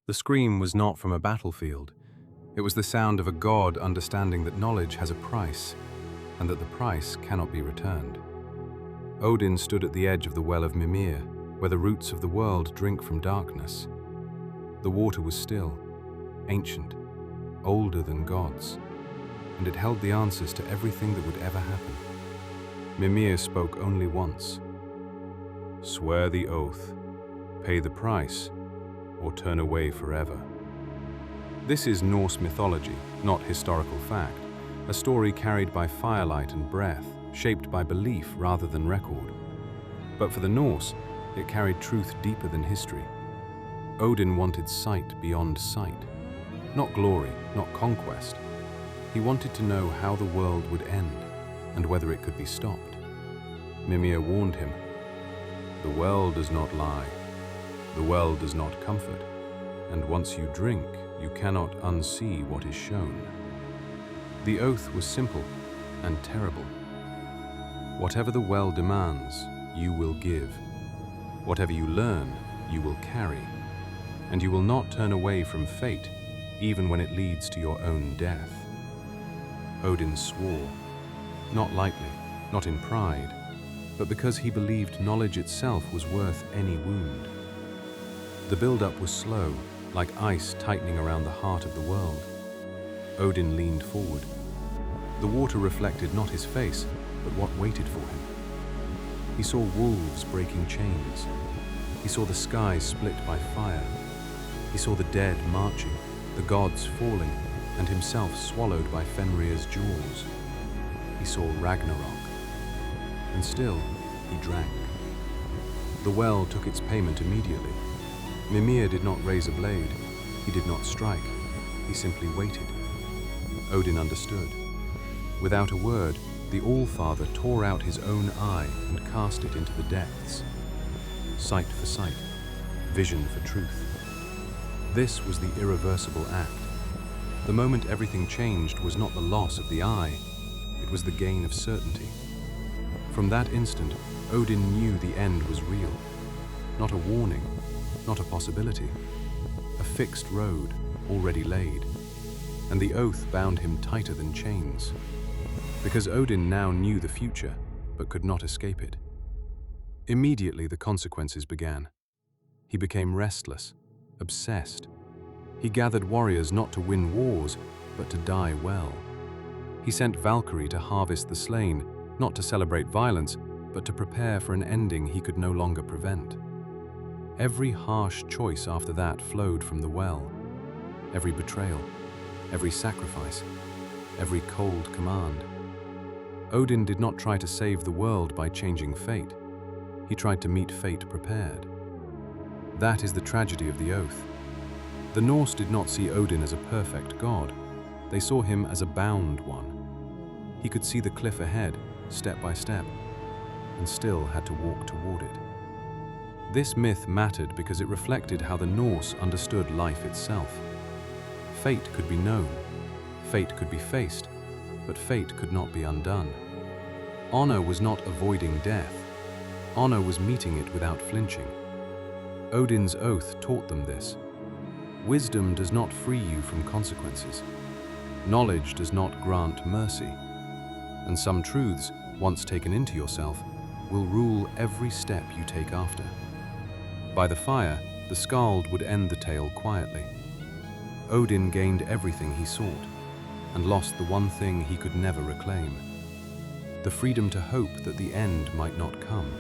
The scream was not from a battlefield. It was the sound of a god understanding that knowledge has a price, and that the price cannot be returned. Odin stood at the edge of the well of Mímir, where the roots of the world drink from darkness. The water was still, ancient, older than gods, and it held the answers to everything that would ever happen. Mímir spoke only once. "Swear the oath, pay the price, or turn away forever." This is Norse mythology, not historical fact, a story carried by firelight and breath, shaped by belief rather than record. But for the Norse, it carried truth deeper than history. Odin wanted sight beyond sight, not glory, not conquest. He wanted to know how the world would end and whether it could be stopped. Mímir warned him, "The well does not lie, the well does not comfort, and once you drink, you cannot unsee what is shown." The oath was simple and terrible. Whatever the well demands, you will give. Whatever you learn, you will carry. And you will not turn away from fate, even when it leads to your own death. Odin swore, not lightly, not in pride, but because he believed knowledge itself was worth any wound. The build-up was slow, like ice tightening around the heart of the world. Odin leaned forward. The water reflected not his face, but what waited for him. He saw wolves breaking chains. He saw the sky split by fire. He saw the dead marching, the gods falling, and himself swallowed by Fenrir's jaws. He saw Ragnarök. And still, he drank. The well took its payment immediately. Mímir did not raise a blade. He did not strike. He simply waited. Odin understood. Without a word, the All-Father tore out his own eye and cast it into the depths. Sight for sight, vision for truth. This was the irreversible act. The moment everything changed was not the loss of the eye, it was the gain of certainty. From that instant, Odin knew the end was real. Not a warning, not a possibility. A fixed road, already laid. And the oath bound him tighter than chains. Because Odin now knew the future, but could not escape it. Immediately the consequences began. He became restless, obsessed. He gathered warriors not to win wars, but to die well. He sent Valkyrie to harvest the slain, not to celebrate violence, but to prepare for an ending he could no longer prevent. Every harsh choice after that flowed from the well. Every betrayal, every sacrifice, every cold command. Odin did not try to save the world by changing fate. He tried to meet fate prepared. That is the tragedy of the oath. The Norse did not see Odin as a perfect god. They saw him as a bound one. He could see the cliff ahead, step by step, and still had to walk toward it. This myth mattered because it reflected how the Norse understood life itself. Fate could be known, fate could be faced, but fate could not be undone. Honor was not avoiding death. Honor was meeting it without flinching. Odin's oath taught them this. Wisdom does not free you from consequences. Knowledge does not grant mercy. And some truths, once taken into yourself, will rule every step you take after. By the fire, the skald would end the tale quietly. Odin gained everything he sought, and lost the one thing he could never reclaim: the freedom to hope that the end might not come.